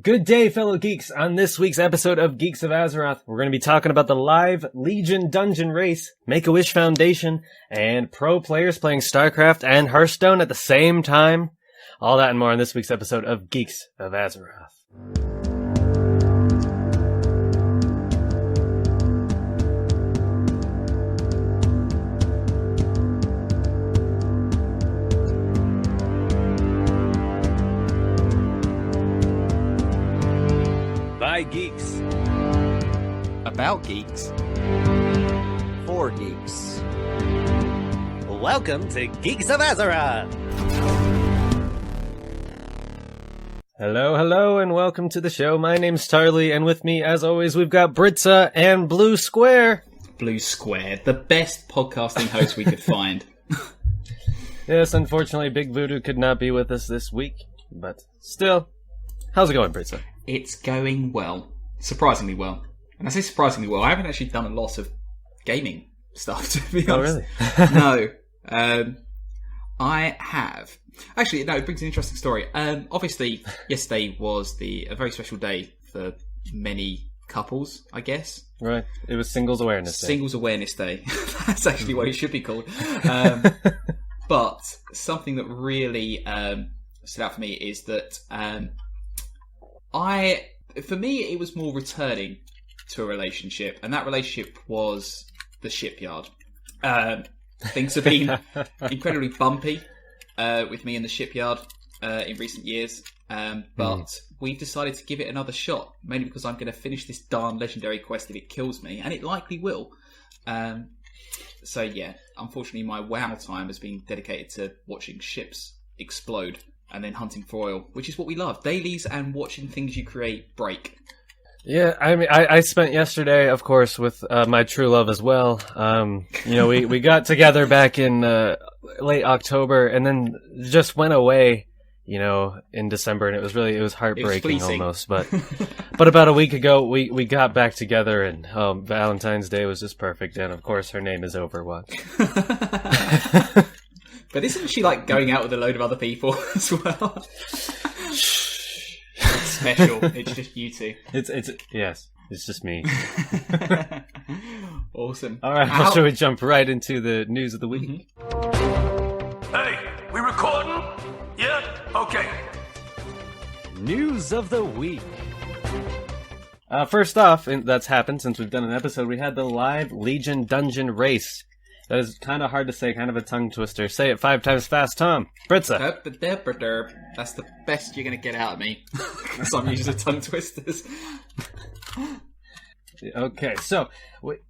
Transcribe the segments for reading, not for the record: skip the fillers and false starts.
Good day, fellow geeks. On this week's episode of Geeks of Azeroth, we're going to be talking about the live Legion dungeon race, Make-A-Wish Foundation, and pro players playing StarCraft and Hearthstone at the same time. All that and more on this week's episode of Geeks of Azeroth. By geeks. About geeks. For geeks. Welcome to Geeks of Azeroth! Hello, and welcome to the show. My name's Tarley, and with me, as always, we've got Britzza and Blue Square. Blue Square, the best podcasting host we could find. Yes, unfortunately, Big Voodoo could not be with us this week, but still, how's it going, Britzza? It's going well. Surprisingly well. And I say surprisingly well, I haven't actually done a lot of gaming stuff, to be honest. Oh, really? No. I have. Actually, no, it brings an interesting story. Obviously, yesterday was a very special day for many couples, I guess. Right. It was Singles Awareness Day. Singles Awareness Day. That's actually what it should be called. But something that really stood out for me is that for me, it was more returning to a relationship, and that relationship was the shipyard. Things have been incredibly bumpy with me in the shipyard in recent years, but we've decided to give it another shot, mainly because I'm going to finish this darn legendary quest if it kills me, and it likely will. So yeah, unfortunately my WoW time has been dedicated to watching ships explode and then hunting for oil, which is what we love. Dailies and watching things you create break. Yeah, I mean, I spent yesterday, of course, with my true love as well. We got together back in late October, and then just went away, in December, and it was heartbreaking almost. But about a week ago, we got back together, and Valentine's Day was just perfect. And of course, her name is Overwatch. But isn't she going out with a load of other people as well? It's special. It's just you two. Yes, it's just me. Awesome. All right, well, shall we jump right into the news of the week? Mm-hmm. Hey, we recording? Yeah? Okay. News of the week. First off, and that's happened since we've done an episode, we had the live Legion dungeon race. That is kind of hard to say, kind of a tongue twister. Say it 5 times fast, Tom. Britzza. That's the best you're going to get out of me. Because I'm using tongue twisters. Okay, so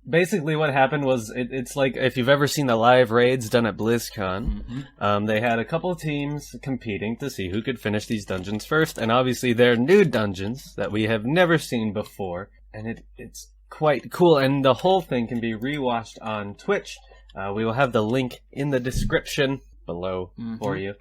basically what happened was, it's like if you've ever seen the live raids done at BlizzCon, they had a couple of teams competing to see who could finish these dungeons first, and obviously they're new dungeons that we have never seen before, and it's quite cool, and the whole thing can be rewatched on Twitch. We will have the link in the description below for you.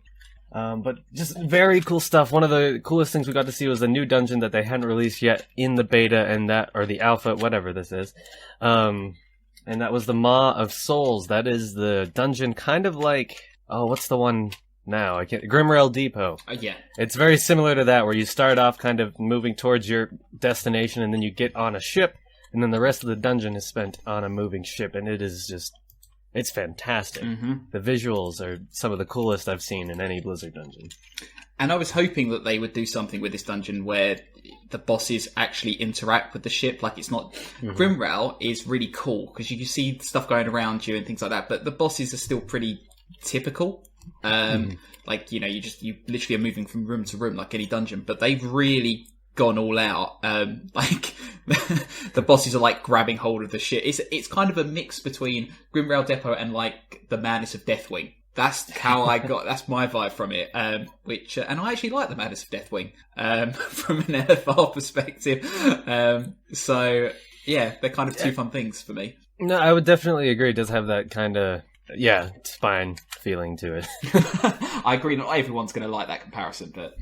But just very cool stuff. One of the coolest things we got to see was a new dungeon that they hadn't released yet in the beta or the alpha, whatever this is. And that was the Maw of Souls. That is the dungeon kind of like, what's the one now? Grimrail Depot. Yeah. It's very similar to that, where you start off kind of moving towards your destination and then you get on a ship, and then the rest of the dungeon is spent on a moving ship, and it is just... It's fantastic. The visuals are some of the coolest I've seen in any Blizzard dungeon. And I was hoping that they would do something with this dungeon where the bosses actually interact with the ship. Like, it's not... Grimrail is really cool, because you can see stuff going around you and things like that, but the bosses are still pretty typical. You literally are moving from room to room like any dungeon, but they've really gone all out. The bosses are grabbing hold of the shit. It's kind of a mix between Grimrail Depot and the Madness of Deathwing. That's how that's my vibe from it. And I actually like the Madness of Deathwing from an NFL perspective. So yeah, they're kind of two fun things for me. No, I would definitely agree. It does have that kind of spine feeling to it. I agree. Not everyone's going to like that comparison, but.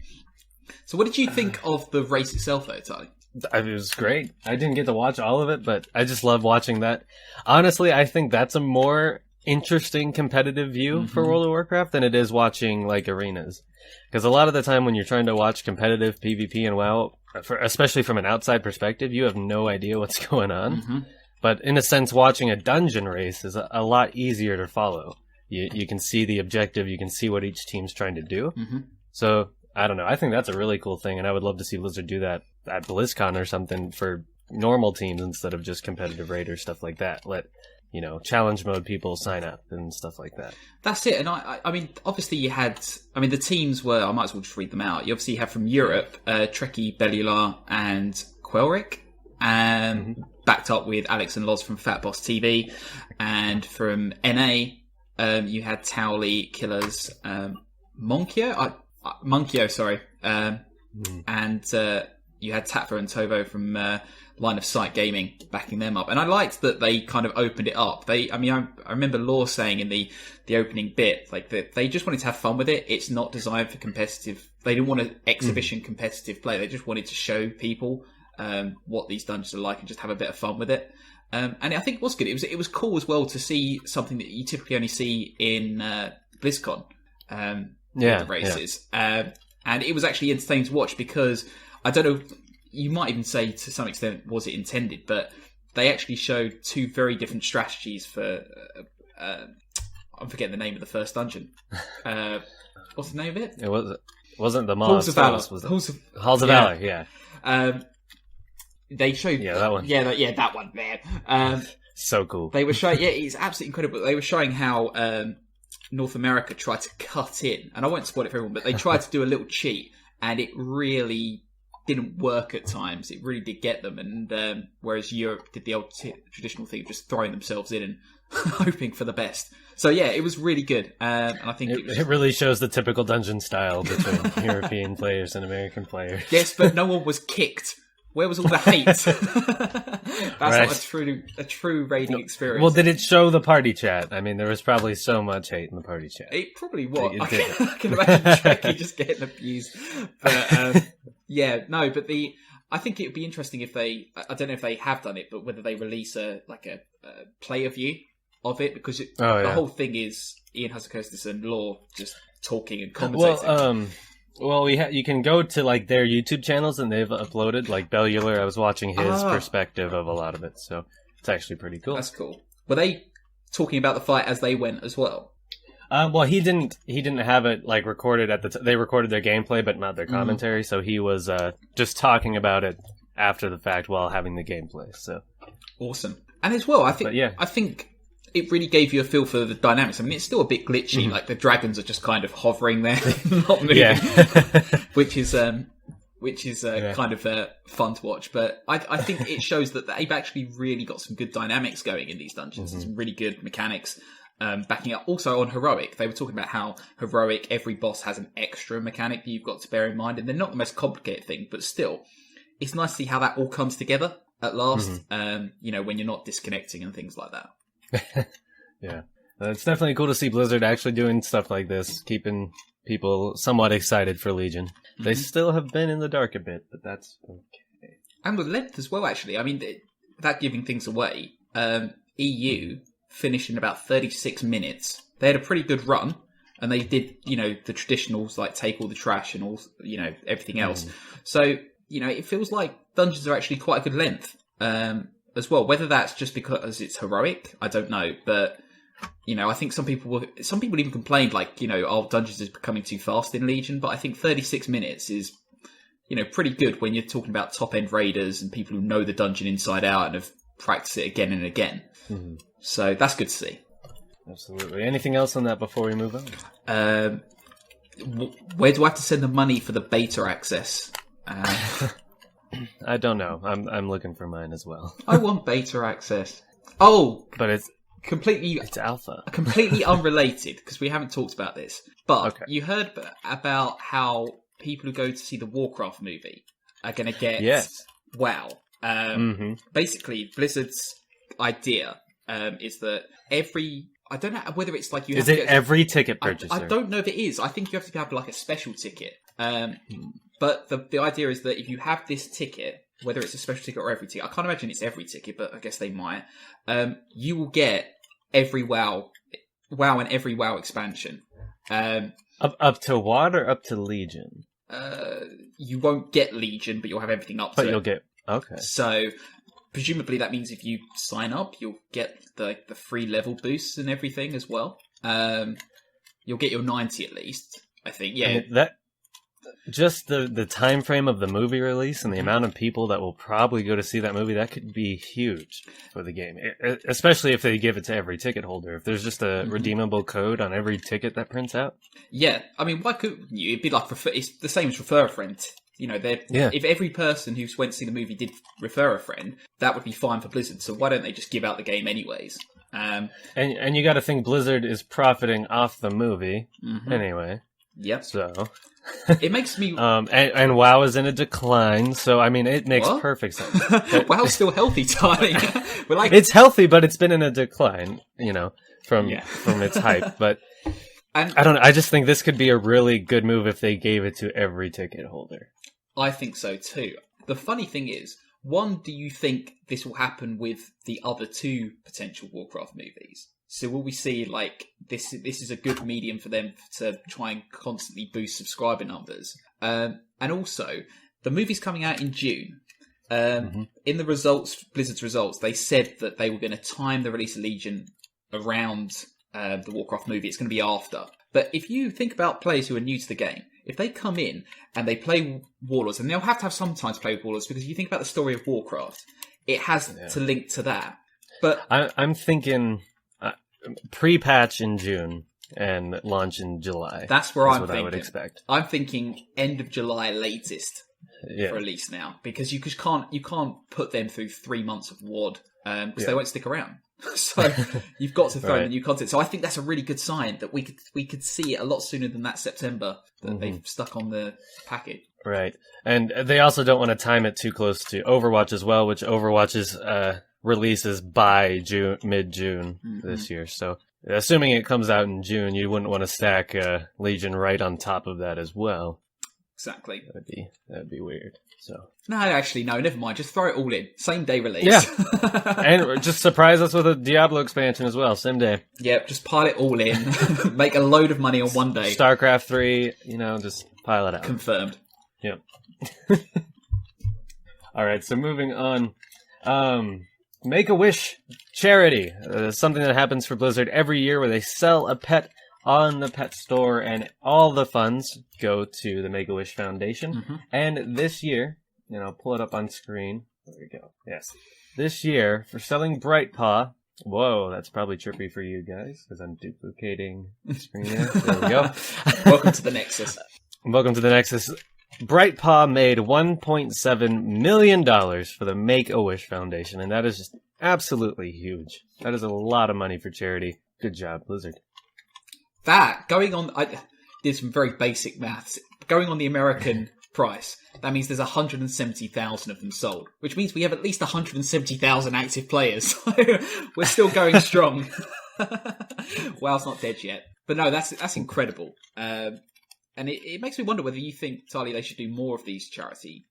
So what did you think of the race itself, though, Tony? It was great. I didn't get to watch all of it, but I just love watching that. Honestly, I think that's a more interesting competitive view for World of Warcraft than it is watching arenas. Because a lot of the time when you're trying to watch competitive PvP and WoW, especially from an outside perspective, you have no idea what's going on. Mm-hmm. But in a sense, watching a dungeon race is a lot easier to follow. You can see the objective, you can see what each team's trying to do. Mm-hmm. So, I don't know, I think that's a really cool thing, and I would love to see Blizzard do that at BlizzCon or something for normal teams instead of just competitive raiders, stuff like that. Let, challenge mode people sign up and stuff like that. That's it. And I mean, obviously you had, the teams were, I might as well just read them out. You obviously have from Europe, Trekkie, Bellular, and Quelric, and backed up with Alex and Loz from Fat Boss TV. And from NA, you had Tarley, Killers, Monkio, sorry. And you had Tatva and Tovo from Line of Sight Gaming backing them up. And I liked that they kind of opened it up. I remember Law saying in the opening bit, like, that they just wanted to have fun with it. It's not designed for competitive. They didn't want an exhibition competitive play. They just wanted to show people what these dungeons are like and just have a bit of fun with it. And I think it was good. It was cool as well to see something that you typically only see in BlizzCon. The races. Yeah. And it was actually entertaining to watch because, I don't know, you might even say to some extent, was it intended, but they actually showed two very different strategies for, I'm forgetting the name of the first dungeon. What's the name of it? It wasn't the Halls of Valor. Halls of Valor, yeah. They showed... Yeah, that one. Yeah, that one, man. So cool. They were showing... Yeah, it's absolutely incredible. They were showing how North America tried to cut in, and I won't spoil it for everyone, but they tried to do a little cheat, and it really didn't work at times. It really did get them, and whereas Europe did the old traditional thing of just throwing themselves in and hoping for the best. So yeah, it was really good, and I think it really shows the typical dungeon style between European players and American players. Yes, but no one was kicked. Where was all the hate? That's not a true raiding experience. Well, did it show the party chat? I mean, there was probably so much hate in the party chat. It probably was. I can imagine Trekkie just getting abused. But I think it would be interesting if I don't know if they have done it, but whether they release a player view of it, because the whole thing is Ian Hazzikostas and Law just talking and commentating. Well, you can go to like their YouTube channels and they've uploaded like Bellular. I was watching his perspective of a lot of it, so it's actually pretty cool. That's cool. Were they talking about the fight as they went as well? Well, he didn't have it like recorded at they recorded their gameplay, but not their commentary. So he was just talking about it after the fact while having the gameplay. So awesome. And as well, I think it really gave you a feel for the dynamics. I mean, it's still a bit glitchy. Like the dragons are just kind of hovering there, not moving, which is kind of fun to watch. But I think it shows that they've actually really got some good dynamics going in these dungeons. Some really good mechanics backing up. Also on Heroic, they were talking about how Heroic, every boss has an extra mechanic that you've got to bear in mind. And they're not the most complicated thing, but still, it's nice to see how that all comes together at last, when you're not disconnecting and things like that. Yeah, it's definitely cool to see Blizzard actually doing stuff like this, keeping people somewhat excited for Legion. They still have been in the dark a bit, but that's okay. And with length as well, actually. I mean, without giving things away, EU finished in about 36 minutes. They had a pretty good run, and they did, the traditionals, like take all the trash and all, everything else. So, it feels like dungeons are actually quite a good length. As well, whether that's just because it's heroic, I don't know, but I think some people even complained like, dungeons is becoming too fast in Legion, but I think 36 minutes is, pretty good when you're talking about top end raiders and people who know the dungeon inside out and have practiced it again and again. So that's good to see. Absolutely. Anything else on that before we move on? Where do I have to send the money for the beta access? I don't know. I'm looking for mine as well. I want beta access. Oh, but it's alpha. Completely unrelated because we haven't talked about this. But you heard about how people who go to see the Warcraft movie are going to get WoW. Basically, Blizzard's idea is that I don't know whether it's like you have to get every ticket purchaser. I don't know if it is. I think you have to have like a special ticket. But the idea is that if you have this ticket, whether it's a special ticket or every ticket, I can't imagine it's every ticket, but I guess they might, you will get every WoW and every WoW expansion. Up to what or up to Legion? you won't get Legion, but you'll have everything up to it. But you'll get... Okay. So, presumably that means if you sign up, you'll get the free level boosts and everything as well. You'll get your 90 at least, I think. Yeah. And that... Just the time frame of the movie release and the amount of people that will probably go to see that movie, that could be huge for the game. Especially if they give it to every ticket holder. If there's just a redeemable code on every ticket that prints out. Yeah, I mean, why couldn't you? It'd be like, it's the same as refer a friend. You know, if every person who went to see the movie did refer a friend, that would be fine for Blizzard. So why don't they just give out the game anyways? And you got to think Blizzard is profiting off the movie anyway. Yep. So... It makes me... and WoW is in a decline, so I mean, it makes perfect sense. WoW's still healthy, Tarley. It's healthy, but it's been in a decline, you know, from its hype. But I don't know. I just think this could be a really good move if they gave it to every ticket holder. I think so too. The funny thing is, one, do you think this will happen with the other two potential Warcraft movies? So will we see, like, this is a good medium for them to try and constantly boost subscriber numbers? And also, the movie's coming out in June. In the results, Blizzard's results, they said that they were going to time the release of Legion around the Warcraft movie. It's going to be after. But if you think about players who are new to the game, if they come in and they play Warlords, and they'll have to have some time to play with Warlords, because if you think about the story of Warcraft, it has to link to that. But I'm thinking... pre-patch in June and launch in July. That's where I'm what thinking. I would expect. I'm thinking end of July latest for release now, because you can't put them through 3 months of WoD because they won't stick around. So you've got to throw in the new content. So I think that's a really good sign that we could see it a lot sooner than that September that they've stuck on the packet. Right, and they also don't want to time it too close to Overwatch as well, which Overwatch's releases by mid-June this year. So, assuming it comes out in June, you wouldn't want to stack Legion right on top of that as well. Exactly. That'd be weird. So no, actually, no, never mind. Just throw it all in. Same day release. Yeah, and just surprise us with a Diablo expansion as well. Same day. Yep, just pile it all in. Make a load of money on one day. StarCraft 3, just pile it out. Confirmed. Yep. All right, so moving on. Make-A-Wish charity. Something that happens for Blizzard every year where they sell a pet on the pet store and all the funds go to the Make-A-Wish Foundation. And this year, and I'll pull it up on screen. There we go. Yes. This year, for selling Bright Paw, whoa, that's probably trippy for you guys because I'm duplicating the screen there. There we go. Welcome to the Nexus. Welcome to the Nexus. Bright Paw made $1.7 million for the Make-A-Wish Foundation, and that is just absolutely huge. That is a lot of money for charity. Good job, Blizzard. I did some very basic maths. Going on the American price, that means there's 170,000 of them sold, which means we have at least 170,000 active players. We're still going strong. WoW's not dead yet. But no, that's incredible. And it makes me wonder whether you think, Tarley, they should do more of these charity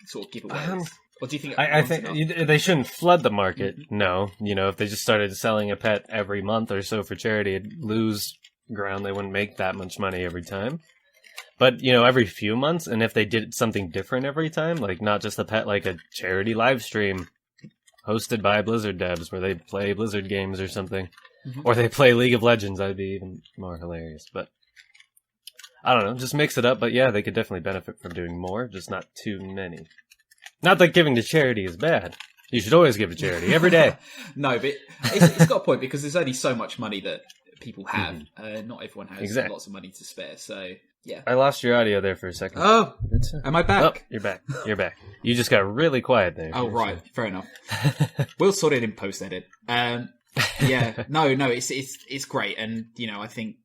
sort of giveaways. Or do you think... I think they shouldn't flood the market, no. If they just started selling a pet every month or so for charity, it'd lose ground. They wouldn't make that much money every time. But, every few months, and if they did something different every time, like not just a pet, like a charity live stream hosted by Blizzard devs where they play Blizzard games or something. Or they play League of Legends, that'd be even more hilarious. But I don't know, just mix it up. But yeah, they could definitely benefit from doing more, just not too many. Not that giving to charity is bad. You should always give to charity, every day. No, but it's got a point, because there's only so much money that people have. Not everyone has lots of money to spare, so yeah. I lost your audio there for a second. Oh, am I back? Oh, you're back. You're back. You just got really quiet there. Oh, right. Fair enough. We'll sort it in post-edit. Yeah, no, it's great, and I think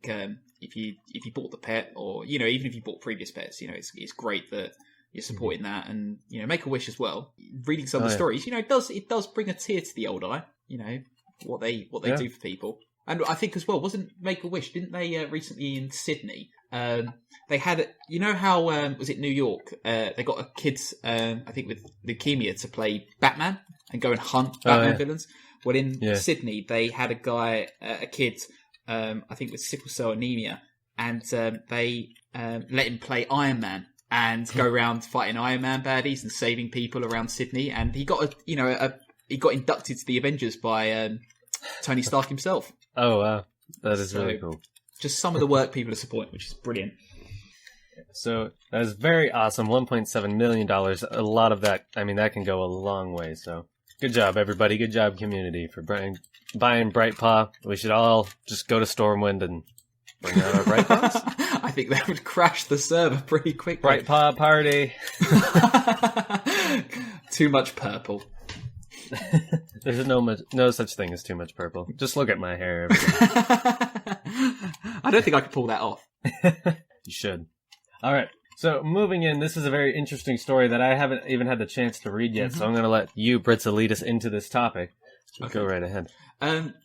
if you bought the pet, or even if you bought previous pets, it's great that you're supporting that, and Make-A-Wish as well. Reading some of the stories, it does bring a tear to the old eye. What they do for people, and I think as well, wasn't Make-A-Wish? Didn't they recently in Sydney? They had how was it New York? They got a kids I think with leukemia to play Batman and go and hunt Batman villains. Well, in Sydney, they had a kid, I think with sickle cell anemia, and they let him play Iron Man and go around fighting Iron Man baddies and saving people around Sydney. And he got he got inducted to the Avengers by Tony Stark himself. Oh wow, that is really cool. Just some of the work people are supporting, which is brilliant. So that is very awesome. $1.7 million. A lot of that. I mean, that can go a long way. So good job, everybody. Good job, community, for buying Brightpaw. We should all just go to Stormwind and bring out our Brightpaws. I think that would crash the server pretty quickly. Brightpaw party. Too much purple. There's no such thing as too much purple. Just look at my hair. I don't think I could pull that off. You should. All right. So moving in, this is a very interesting story that I haven't even had the chance to read yet. So I'm going to let you, Britzza, lead us into this topic. So go right ahead.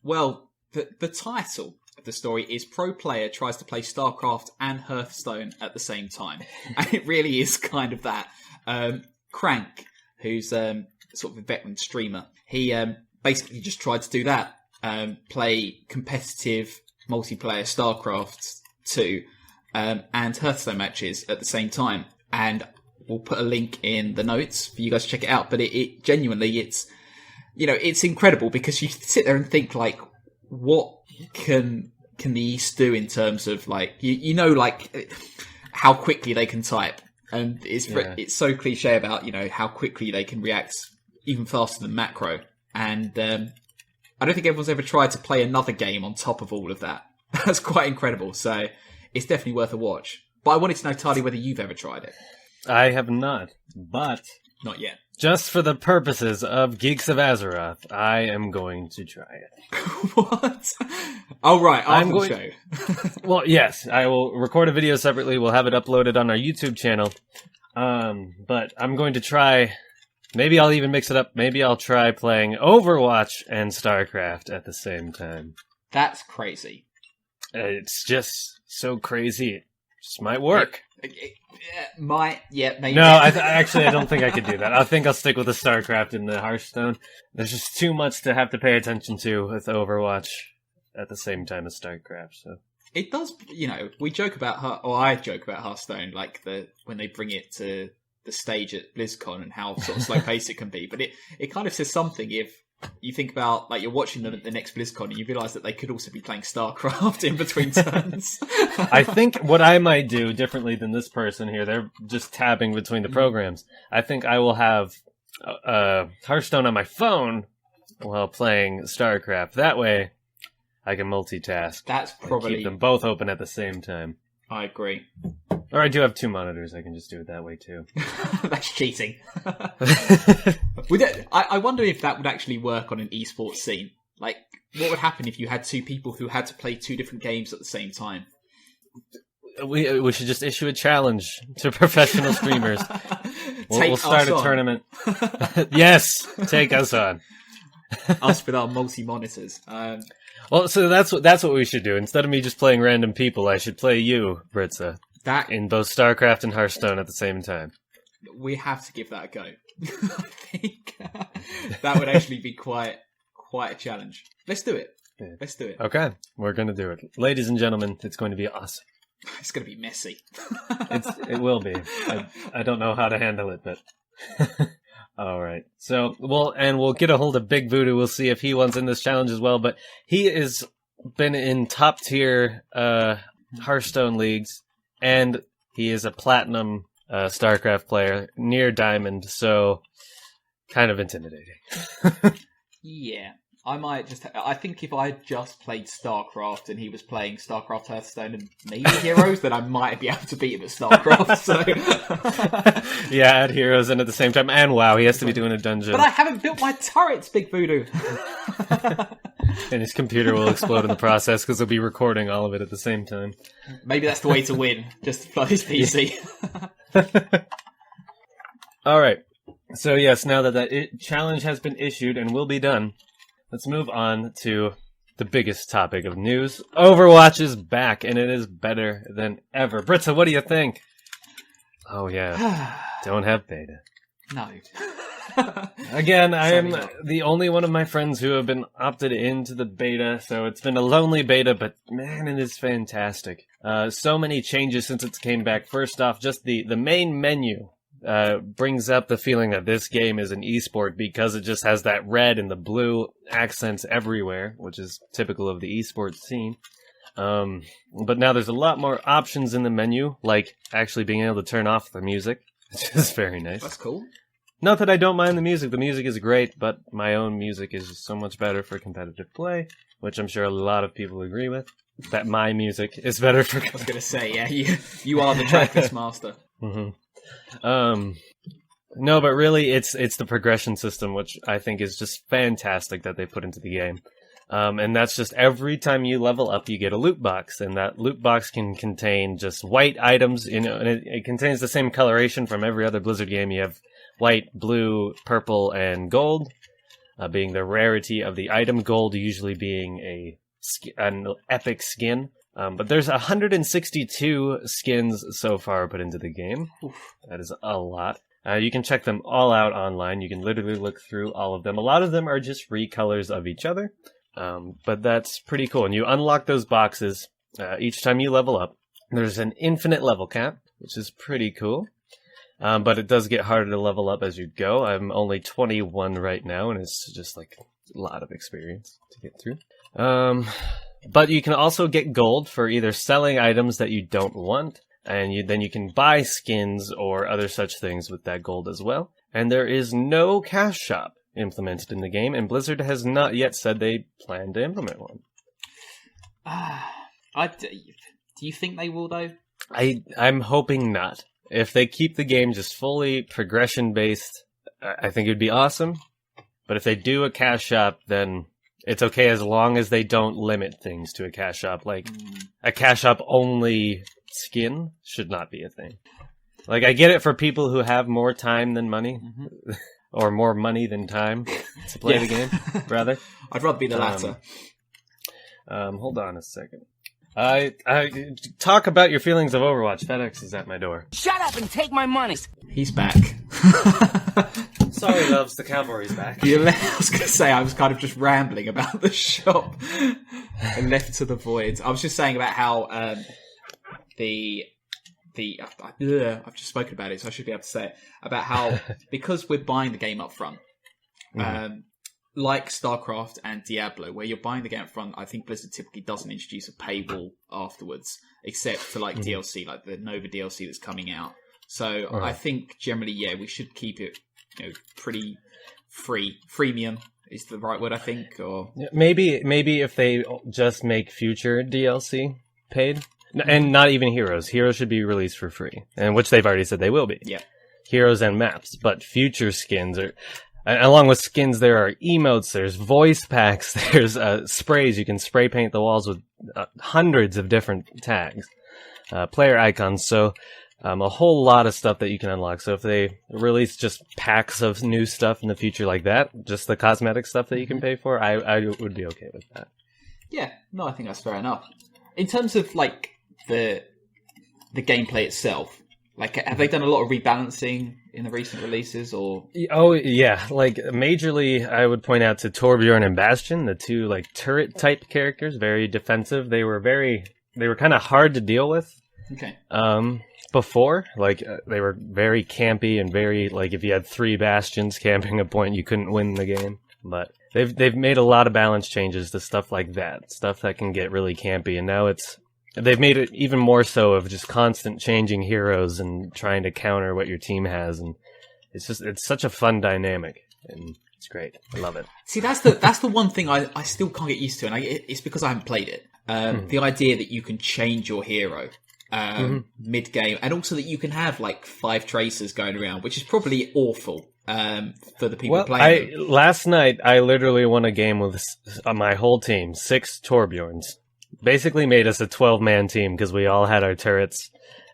Well, the title of the story is Pro Player Tries to Play StarCraft and Hearthstone at the Same Time. And it really is kind of that. Crank, who's sort of a veteran streamer, he basically just tried to do that. Play competitive multiplayer StarCraft 2 and Hearthstone matches at the same time. And we'll put a link in the notes for you guys to check it out. But it genuinely, it's incredible because you sit there and think, like, what can the East do in terms of, like, like how quickly they can type. And it's so cliche about, how quickly they can react even faster than macro. And I don't think everyone's ever tried to play another game on top of all of that. That's quite incredible. So it's definitely worth a watch. But I wanted to know, Tarley, whether you've ever tried it. I have not, but... Not yet. Just for the purposes of Geeks of Azeroth, I am going to try it. What? Oh, right, after the show. Well, yes, I will record a video separately. We'll have it uploaded on our YouTube channel. But I'm going to try... Maybe I'll even mix it up. Maybe I'll try playing Overwatch and StarCraft at the same time. That's crazy. It's just so crazy. It just might work. Maybe. No, I don't think I could do that. I think I'll stick with the StarCraft and the Hearthstone. There's just too much to have to pay attention to with Overwatch at the same time as StarCraft. So it does, we joke about I joke about Hearthstone, like when they bring it to the stage at BlizzCon and how sort of slow paced it can be. But it kind of says something if you think about, like, you're watching them at the next BlizzCon and you realise that they could also be playing StarCraft in between turns. I think what I might do differently than this person here, they're just tabbing between the programs. I think I will have Hearthstone on my phone while playing StarCraft. That way I can multitask. That's probably... Keep them both open at the same time. I agree. Or I do have two monitors. I can just do it that way too. That's cheating. I wonder if that would actually work on an esports scene. Like, what would happen if you had two people who had to play two different games at the same time? We should just issue a challenge to professional streamers. We'll start a tournament. Yes, take us on. Us with our multi-monitors. Well, so that's what we should do. Instead of me just playing random people, I should play you, Britzza, in both StarCraft and Hearthstone at the same time. We have to give that a go. I think that would actually be quite a challenge. Let's do it. Yeah. Let's do it. Okay, we're going to do it. Ladies and gentlemen, it's going to be awesome. It's going to be messy. It will be. I don't know how to handle it, but... All right. So we'll get a hold of Big Voodoo. We'll see if he wants in this challenge as well. But he has been in top tier Hearthstone leagues, and he is a platinum StarCraft player, near diamond. So kind of intimidating. Yeah. I think if I just played StarCraft and he was playing StarCraft Hearthstone and maybe Heroes, then I might be able to beat him at StarCraft, so... Yeah, add Heroes in at the same time, and wow, he has to be doing a dungeon. But I haven't built my turrets, Big Voodoo! And his computer will explode in the process, because he'll be recording all of it at the same time. Maybe that's the way to win, just to flood his PC. Alright, so yes, now that challenge has been issued and will be done, let's move on to the biggest topic of news. Overwatch is back, and it is better than ever. Britzza, what do you think? Oh, yeah. Don't have beta. No. Again, I am the only one of my friends who have been opted into the beta, so it's been a lonely beta, but man, it is fantastic. So many changes since it came back. First off, just the main menu brings up the feeling that this game is an esport because it just has that red and the blue accents everywhere, which is typical of the esports scene. But now there's a lot more options in the menu, like actually being able to turn off the music, which is very nice. That's cool. Not that I don't mind the music is great, but my own music is just so much better for competitive play, which I'm sure a lot of people agree with, that my music is better for... I was going to say, yeah, you are the tracklist master. Mm-hmm. No, but really, it's the progression system, which I think is just fantastic that they put into the game. And that's just every time you level up, you get a loot box, and that loot box can contain just white items. And it contains the same coloration from every other Blizzard game. You have white, blue, purple, and gold, being the rarity of the item. Gold usually being an epic skin. But there's 162 skins so far put into the game. Oof. That is a lot. You can check them all out online. You can literally look through all of them. A lot of them are just recolors of each other. But that's pretty cool. And you unlock those boxes each time you level up. There's an infinite level cap, which is pretty cool. But it does get harder to level up as you go. I'm only 21 right now, and it's just like a lot of experience to get through. But you can also get gold for either selling items that you don't want, and then you can buy skins or other such things with that gold as well. And there is no cash shop implemented in the game, and Blizzard has not yet said they plan to implement one. Do you think they will, though? I'm hoping not. If they keep the game just fully progression-based, I think it would be awesome. But if they do a cash shop, then it's okay as long as they don't limit things to a cash shop. Like, a cash shop only skin should not be a thing. Like, I get it for people who have more time than money. Mm-hmm. Or more money than time to play the game, rather. I'd rather be the latter. Hold on a second. I talk about your feelings of Overwatch. FedEx is at my door. Shut up and take my money. He's back. Sorry, loves. The cavalry's back. I was going to say, I was kind of just rambling about the shop and left to the void. I was just saying about how I've just spoken about it, so I should be able to say it, about how, because we're buying the game up front, like StarCraft and Diablo, where you're buying the game up front, I think Blizzard typically doesn't introduce a paywall afterwards, except for like DLC, like the Nova DLC that's coming out. So I think generally, we should keep it, pretty free. Freemium is the right word, I think. Or maybe if they just make future DLC paid. And not even Heroes. Heroes should be released for free, and which they've already said they will be. Yeah. Heroes and maps, but future skins are... Along with skins, there are emotes, there's voice packs, there's sprays. You can spray paint the walls with hundreds of different tags, player icons. So a whole lot of stuff that you can unlock. So if they release just packs of new stuff in the future like that, just the cosmetic stuff that you can pay for, I would be okay with that. Yeah, no, I think that's fair enough. In terms of like the gameplay itself, like, have they done a lot of rebalancing in the recent releases, or? Oh yeah, like majorly, I would point out to Torbjorn and Bastion, the two like turret type characters, very defensive. They were kind of hard to deal with. Okay. Before, like they were very campy and very like if you had 3 Bastions camping a point, you couldn't win the game. But they've made a lot of balance changes to stuff like that, stuff that can get really campy, and now they've made it even more so of just constant changing heroes and trying to counter what your team has, and it's such a fun dynamic, and it's great. I love it. See, that's the one thing I still can't get used to, and it's because I haven't played it. The idea that you can change your hero mid game, and also that you can have like 5 tracers going around, which is probably awful for the people playing. Last night I literally won a game with my whole team, 6 Torbjorns. Basically made us a 12-man team because we all had our turrets,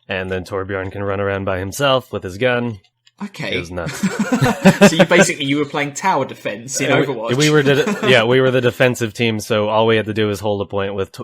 and then Torbjorn can run around by himself with his gun. Okay. It was nuts. So you were playing tower defense in Overwatch. We were the defensive team, so all we had to do was hold a point with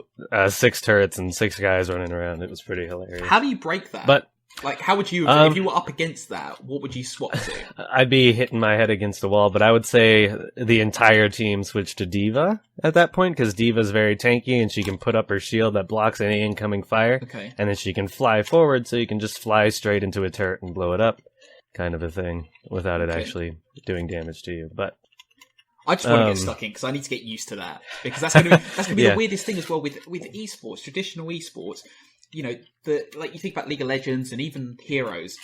6 turrets and 6 guys running around. It was pretty hilarious. How do you break that? But Like, how would you, if you were up against that, what would you swap to? I'd be hitting my head against the wall, but I would say the entire team switched to D.Va at that point, because D.Va's very tanky, and she can put up her shield that blocks any incoming fire, Okay. and then she can fly forward, so you can just fly straight into a turret and blow it up, kind of a thing, without it actually doing damage to you. But I just want to get stuck in, because I need to get used to that. Because that's going to be the weirdest thing as well with esports, traditional esports. You know, like you think about League of Legends and even Heroes,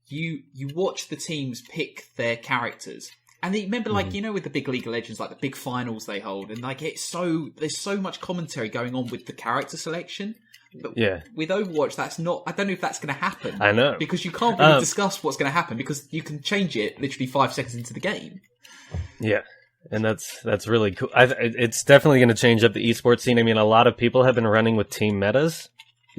you watch the teams pick their characters, and you remember, like, you know, with the big League of Legends, like the big finals they hold, and like there's so much commentary going on with the character selection. But with Overwatch, that's not. I don't know if that's going to happen. I know, because you can't really discuss what's going to happen, because you can change it literally 5 seconds into the game. Yeah. And that's really cool. It's definitely going to change up the esports scene. I mean, a lot of people have been running with team metas.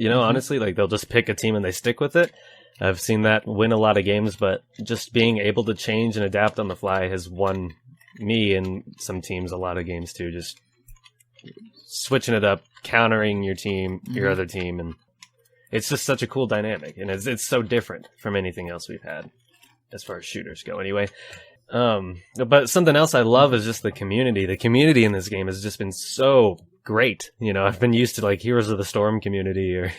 You know, honestly, like they'll just pick a team and they stick with it. I've seen that win a lot of games, but just being able to change and adapt on the fly has won me and some teams a lot of games too. Just switching it up, countering your team, your other team, and it's just such a cool dynamic. And it's so different from anything else we've had as far as shooters go. Anyway. But something else I love is just the community. The community in this game has just been so great. You know, I've been used to like Heroes of the Storm community or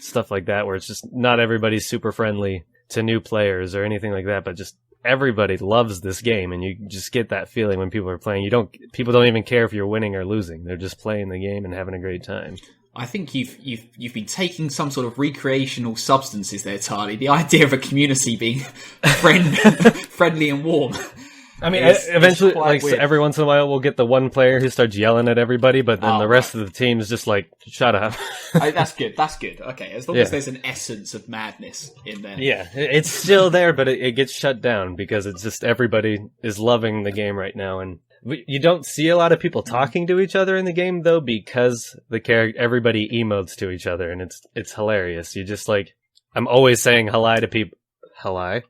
stuff like that, where it's just not everybody's super friendly to new players or anything like that, but just everybody loves this game, and you just get that feeling when people are playing. People don't even care if you're winning or losing. They're just playing the game and having a great time. I think you've been taking some sort of recreational substances there, Tarley. The idea of a community being friendly and warm. I mean, eventually, like every once in a while, we'll get the one player who starts yelling at everybody, but then the rest of the team is just like, "Shut up." That's good. That's good. Okay, as long as there's an essence of madness in there. Yeah, it's still there, but it gets shut down because it's just everybody is loving the game right now, and you don't see a lot of people talking to each other in the game though, because everybody emotes to each other, and it's hilarious. You just like, I'm always saying hello to people. Hello.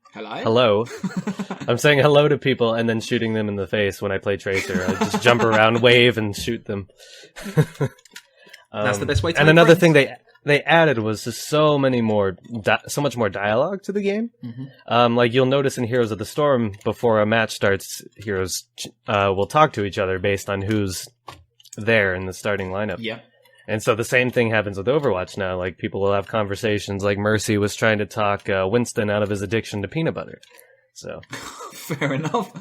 I'm saying hello to people and then shooting them in the face when I play Tracer. I just jump around, wave, and shoot them. That's the best way to. And another thing they added was just so much more dialogue to the game. Like you'll notice in Heroes of the Storm, before a match starts, heroes will talk to each other based on who's there in the starting lineup. Yeah. And so the same thing happens with Overwatch now. Like, people will have conversations, like Mercy was trying to talk Winston out of his addiction to peanut butter. So fair enough.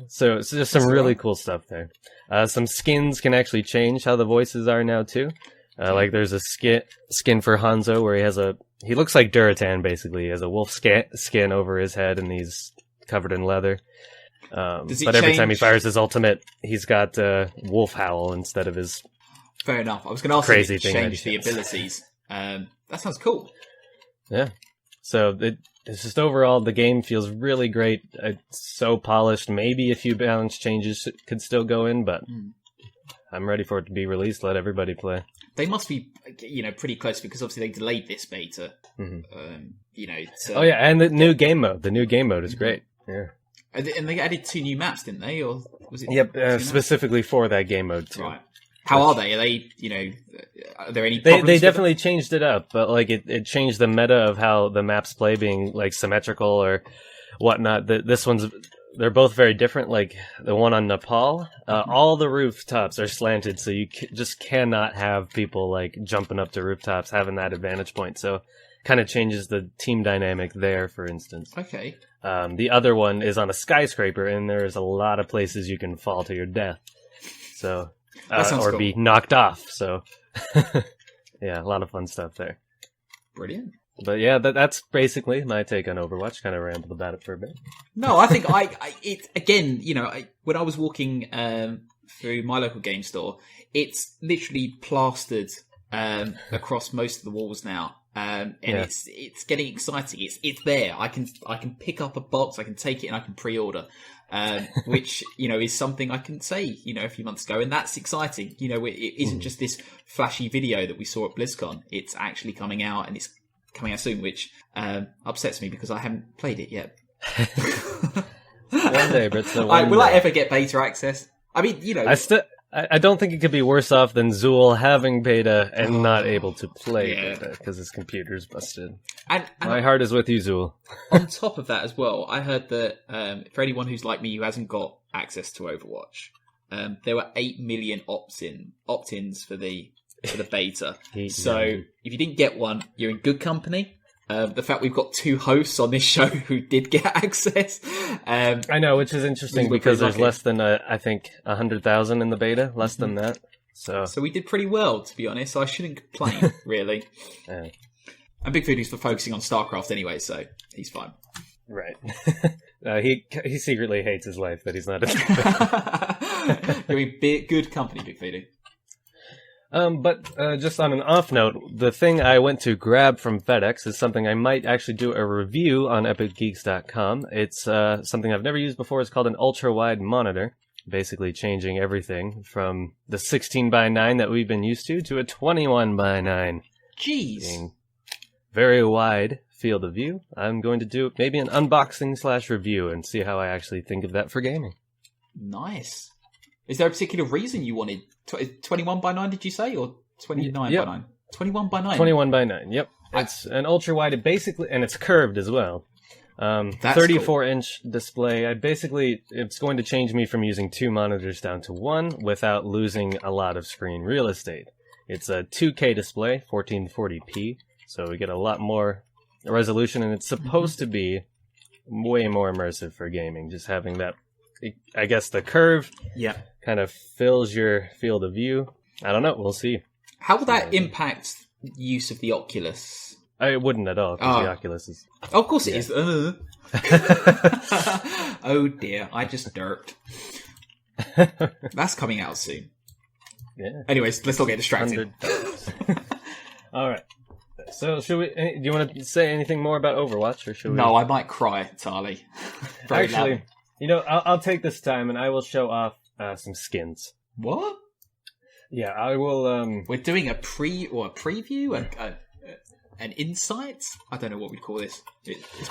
So it's just some really cool stuff there. Some skins can actually change how the voices are now, too. Like, there's a skin for Hanzo where he looks like Duratan, basically. He has a wolf skin over his head, and he's covered in leather. But every time he fires his ultimate, he's got wolf howl instead of his... Fair enough. I was going to ask you to change the abilities. That sounds cool. Yeah. So it's just overall, the game feels really great. It's so polished. Maybe a few balance changes could still go in, but I'm ready for it to be released. Let everybody play. They must be, pretty close, because obviously they delayed this beta. Oh yeah, and the new game mode. The new game mode is great. Yeah. And they added 2 new maps, didn't they? Or was it? Yep, specifically for that game mode too. Right. How are they? Are they, are there any problems? They definitely changed it up, but like it changed the meta of how the maps play, being like symmetrical or whatnot. They're both very different. Like the one on Nepal, all the rooftops are slanted, so you just cannot have people like jumping up to rooftops, having that advantage point. So kind of changes the team dynamic there, for instance. Okay. The other one is on a skyscraper, and there's a lot of places you can fall to your death. So. Or cool. Be knocked off. So, yeah, a lot of fun stuff there. Brilliant. But yeah, that's basically my take on Overwatch. Kind of rambled about it for a bit. No, I think when I was walking through my local game store, it's literally plastered across most of the walls now. It's getting exciting. It's there. I can pick up a box, I can take it, and I can pre-order. Which is something I can say a few months ago, and that's exciting. It isn't just this flashy video that we saw at BlizzCon. It's actually coming out, and it's coming out soon, which upsets me because I haven't played it yet. One day, Britzza. Will I ever get beta access? I mean, I don't think it could be worse off than Zool having beta and not able to play beta because his computer's busted. And My heart is with you, Zool. on top of that as well, I heard that for anyone who's like me who hasn't got access to Overwatch, there were 8 million opt-ins for the beta. So if you didn't get one, you're in good company. The fact we've got 2 hosts on this show who did get access. I know, which is interesting because there's less than, I think, 100,000 in the beta, less than that. So we did pretty well, to be honest. So I shouldn't complain, really. Yeah. And Big Voodoo's for focusing on StarCraft anyway, so he's fine. Right. He secretly hates his life that he's not You're in good company, Big Voodoo. But just on an off note, the thing I went to grab from FedEx is something I might actually do a review on epicgeeks.com. It's something I've never used before. It's called an ultra-wide monitor, basically changing everything from the 16:9 that we've been used to a 21:9. Jeez. Being very wide field of view. I'm going to do maybe an unboxing/review and see how I actually think of that for gaming. Nice. Is there a particular reason you wanted 21:9, did you say? Or 29:9? 21:9? 21:9, yep. It's an ultra-wide, basically, and it's curved as well. 34-inch display. It's going to change me from using 2 monitors down to 1 without losing a lot of screen real estate. It's a 2K display, 1440p, so we get a lot more resolution, and it's supposed to be way more immersive for gaming. Just having that, I guess, the curve kind of fills your field of view. I don't know. We'll see. How will that impact use of the Oculus? It wouldn't at all, because the Oculus is... Oh, of course it is. Oh dear, I just derped. That's coming out soon. Yeah. Anyways, let's not get distracted. All right. So, do you want to say anything more about Overwatch, or should we? No, I might cry, Tarley. Actually, I'll take this time and I will show off some skins. What? Yeah, I will. We're doing a preview, an insight. I don't know what we call this.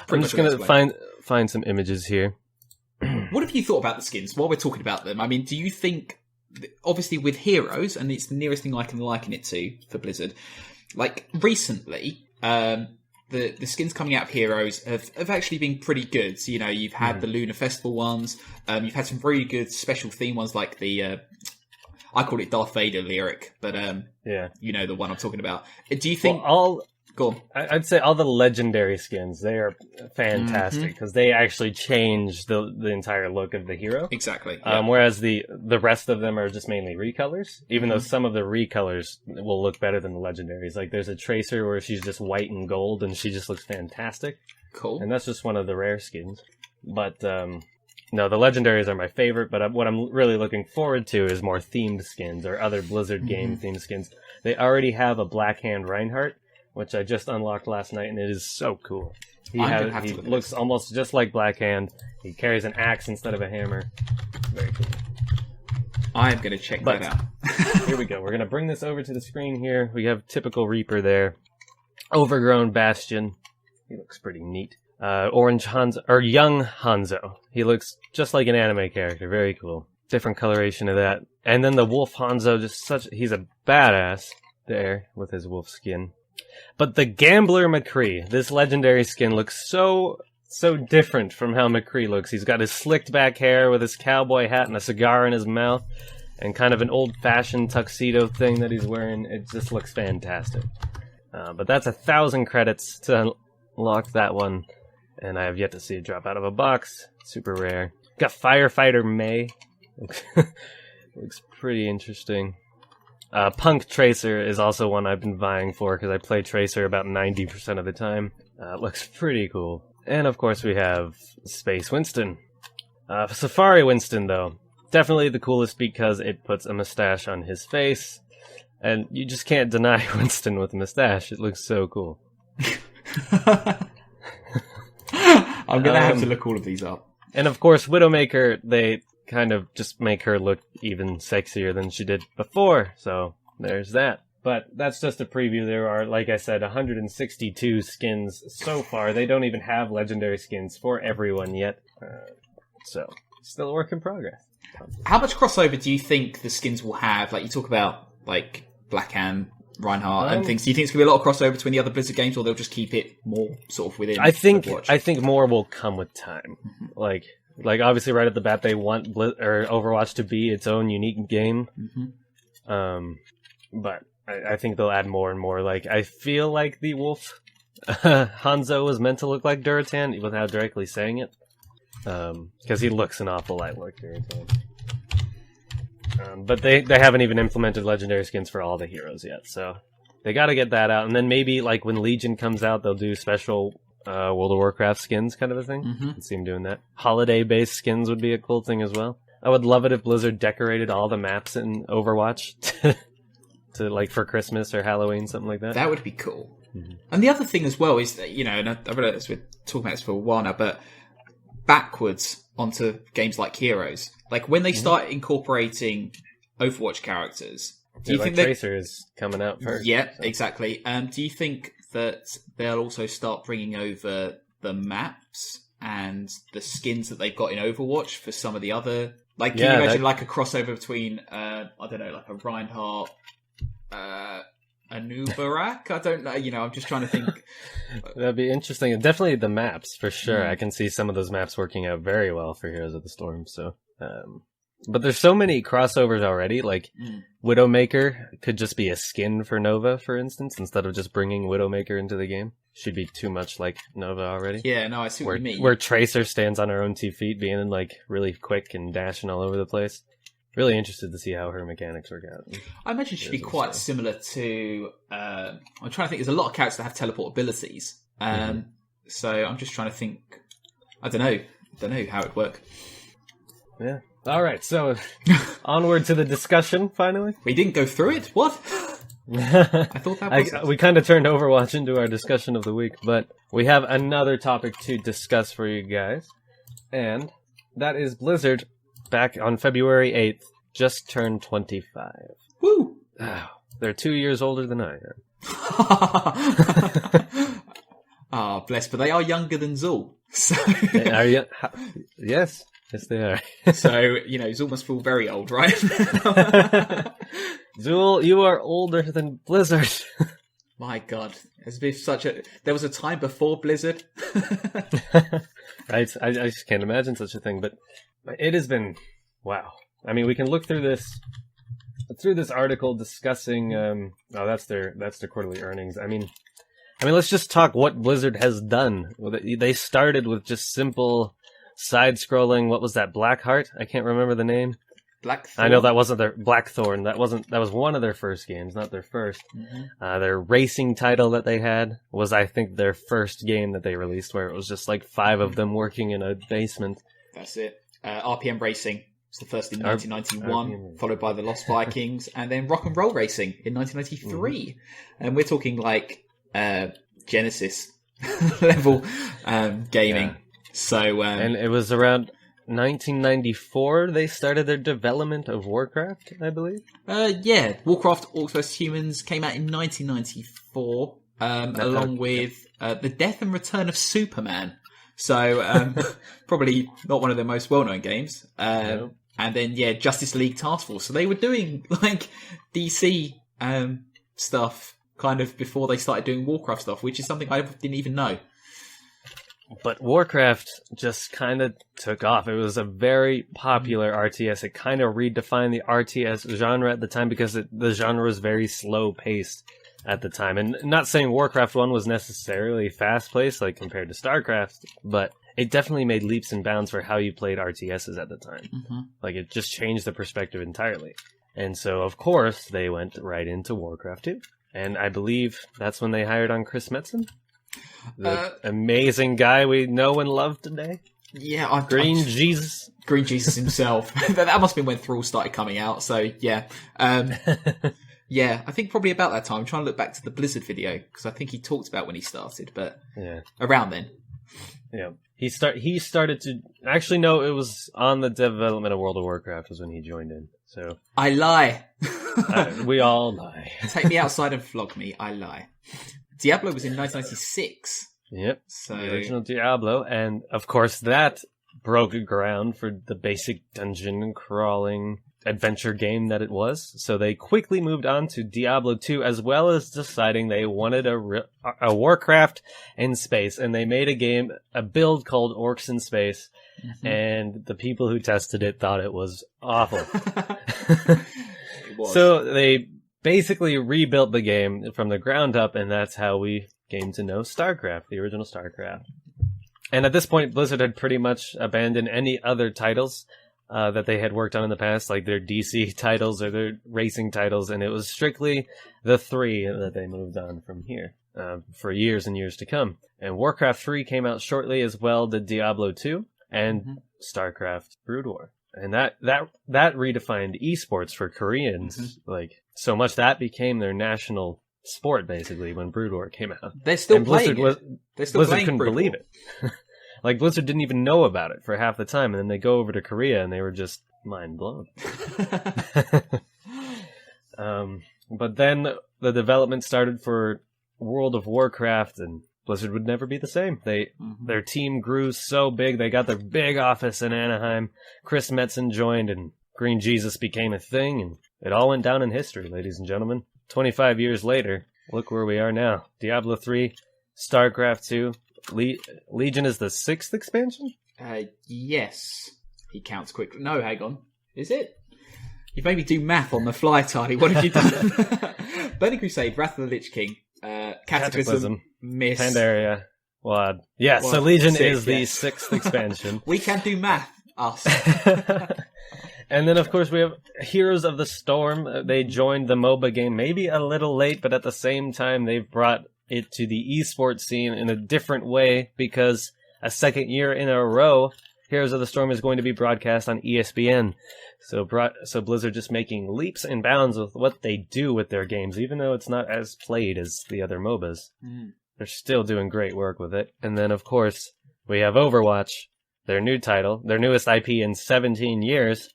I'm just gonna find some images here. What have you thought about the skins while we're talking about them? I mean, do you think, obviously with Heroes, and it's the nearest thing I can liken it to for Blizzard, like recently, the skins coming out of Heroes have actually been pretty good. So, you've had the Lunar Festival ones, you've had some really good special theme ones like the, I call it Darth Vader lyric, but you know the one I'm talking about. Do you think... Go on. I'd say all the legendary skins, they are fantastic because they actually change the entire look of the hero. Exactly. Whereas the rest of them are just mainly recolors, even though some of the recolors will look better than the legendaries. Like there's a Tracer where she's just white and gold and she just looks fantastic. Cool. And that's just one of the rare skins. But no, the legendaries are my favorite, but what I'm really looking forward to is more themed skins or other Blizzard game themed skins. They already have a Black Hand Reinhardt, which I just unlocked last night, and it is so cool. He looks almost just like Black Hand. He carries an axe instead of a hammer. Very cool. I am going to check that out. Here we go. We're going to bring this over to the screen here. We have typical Reaper there. Overgrown Bastion. He looks pretty neat. Orange Hanzo, or Young Hanzo. He looks just like an anime character. Very cool. Different coloration of that. And then the Wolf Hanzo, he's a badass there with his wolf skin. But the Gambler McCree, this legendary skin, looks so different from how McCree looks. He's got his slicked back hair with his cowboy hat and a cigar in his mouth, and kind of an old-fashioned tuxedo thing that he's wearing. It just looks fantastic. But that's 1,000 credits to unlock that one, and I have yet to see it drop out of a box. Super rare. Got Firefighter May. Looks pretty interesting. Punk Tracer is also one I've been vying for because I play Tracer about 90% of the time. Looks pretty cool. And of course we have Space Winston. Safari Winston, though, definitely the coolest because it puts a mustache on his face. And you just can't deny Winston with a mustache. It looks so cool. I'm going to have to look all of these up. And of course, Widowmaker, they kind of just make her look even sexier than she did before. So there's that. But that's just a preview. There are, like I said, 162 skins so far. They don't even have legendary skins for everyone yet. So, still a work in progress. How much crossover do you think the skins will have? Like, you talk about, like, Blackhand, Reinhardt, and things. Do you think it's going to be a lot of crossover between the other Blizzard games, or they'll just keep it more sort of within Overwatch? I think more will come with time. Like obviously right at the bat, they want Overwatch to be its own unique game. But I think they'll add more and more. Like, I feel like the Wolf Hanzo was meant to look like Durotan without directly saying it. Because he looks an awful lot like Durotan. But they haven't even implemented legendary skins for all the heroes yet, so they got to get that out. And then maybe, like, when Legion comes out, they'll do special World of Warcraft skins kind of a thing. I can see them doing that. Holiday-based skins would be a cool thing as well. I would love it if Blizzard decorated all the maps in Overwatch to like, for Christmas or Halloween, something like that. That would be cool. And the other thing as well is that, and I've realized this, we're talking about this for a while now, but backwards onto games like Heroes. Like, when they start incorporating Overwatch characters, do you think Tracer is coming out first? Yeah, exactly. Do you think that they'll also start bringing over the maps and the skins that they've got in Overwatch for some of the other... Like, can you imagine, like, a crossover between, I don't know, like a Reinhardt, a Nubarak? I don't know, I'm just trying to think. That'd be interesting. Definitely the maps, for sure. I can see some of those maps working out very well for Heroes of the Storm, so... but there's so many crossovers already, like Widowmaker could just be a skin for Nova, for instance, instead of just bringing Widowmaker into the game. Should be too much like Nova already. Yeah, no, I see what you mean. Where Tracer stands on her own 2 feet, being like really quick and dashing all over the place. Really interested to see how her mechanics work out. I imagine it should be quite similar to... I'm trying to think, there's a lot of characters that have teleport abilities. So I'm just trying to think... I don't know how it would work. Yeah. All right, so onward to the discussion, finally. We didn't go through it? What? I thought that was... We kind of turned Overwatch into our discussion of the week, but we have another topic to discuss for you guys. And that is Blizzard, back on February 8th, just turned 25. Woo! They're 2 years older than I am. Ah, bless, but they are younger than Zul. So... Are you? Yes. Yes, they are. So, Zul must feel very old, right? Zul, you are older than Blizzard. My God. As if there was a time before Blizzard. Right? I just can't imagine such a thing, but it has been, wow. I mean, we can look through this article discussing, that's their quarterly earnings. I mean, let's just talk what Blizzard has done. They started with just simple side-scrolling, what was that, Blackheart? I can't remember the name. Blackthorn? I know that wasn't their... Blackthorn. That was one of their first games, not their first. Their racing title that they had was, I think, their first game that they released, where it was just like 5 of them working in a basement. That's it. RPM Racing was the first in 1991, followed by the Lost Vikings, and then Rock and Roll Racing in 1993. And we're talking like Genesis level gaming. Yeah. So, and it was around 1994 they started their development of Warcraft, I believe. Yeah, Warcraft Orcs Humans came out in 1994, along with The Death and Return of Superman. So, probably not one of their most well-known games. No. And then, Justice League Task Force. So they were doing, like, DC stuff kind of before they started doing Warcraft stuff, which is something I didn't even know. But Warcraft just kind of took off. It was a very popular RTS. It kind of redefined the RTS genre at the time because the genre was very slow-paced at the time. And not saying Warcraft 1 was necessarily fast-paced, like compared to StarCraft, but it definitely made leaps and bounds for how you played RTSs at the time. Like, it just changed the perspective entirely. And so, of course, they went right into Warcraft 2. And I believe that's when they hired on Chris Metzen. The amazing guy we know and love today. Yeah, Green Jesus himself. That must have been when Thrall started coming out. So yeah, yeah. I think probably about that time. I'm trying to look back to the Blizzard video because I think he talked about when he started, but around then. Yeah, he started to actually no. It was on the development of World of Warcraft was when he joined in. So I lie. We all lie. Take me outside and flog me. I lie. Diablo was in 1996. Yep. So the original Diablo, and of course that broke ground for the basic dungeon crawling adventure game that it was. So they quickly moved on to Diablo 2, as well as deciding they wanted a Warcraft in space. And they made a build called Orcs in Space. Mm-hmm. And the people who tested it thought it was awful. It was. So they basically rebuilt the game from the ground up, and that's how we came to know StarCraft, the original StarCraft. And at this point, Blizzard had pretty much abandoned any other titles that they had worked on in the past, like their DC titles or their racing titles, and it was strictly the 3 that they moved on from here for years and years to come. And Warcraft 3 came out shortly, as well did Diablo 2 and StarCraft Brood War. And that redefined esports for Koreans, like so much that became their national sport basically when Brood War came out. They're still Blizzard playing it. They're still Blizzard playing couldn't Brood believe War. it. Like Blizzard didn't even know about it for half the time, and then they go over to Korea and they were just mind blown. But then the development started for World of Warcraft, and Blizzard would never be the same. Their team grew so big, they got their big office in Anaheim. Chris Metzen joined, and Green Jesus became a thing, and it all went down in history, ladies and gentlemen. 25 years later, look where we are now. Diablo 3, StarCraft 2, Legion is the 6th expansion? Yes. He counts quickly. No, hang on. Is it? You made me do math on the fly, Tarley. What have you done? Burning Crusade, Wrath of the Lich King, Cataclysm, Mist, Pandaria, WoD. Yeah, so Legion is the 6th expansion. We can do math, us. And then, of course, we have Heroes of the Storm. They joined the MOBA game maybe a little late, but at the same time, they've brought it to the esports scene in a different way, because a second year in a row, Heroes of the Storm is going to be broadcast on ESPN. So Blizzard just making leaps and bounds with what they do with their games, even though it's not as played as the other MOBAs. They're still doing great work with it. And then, of course, we have Overwatch, their new title, their newest IP in 17 years,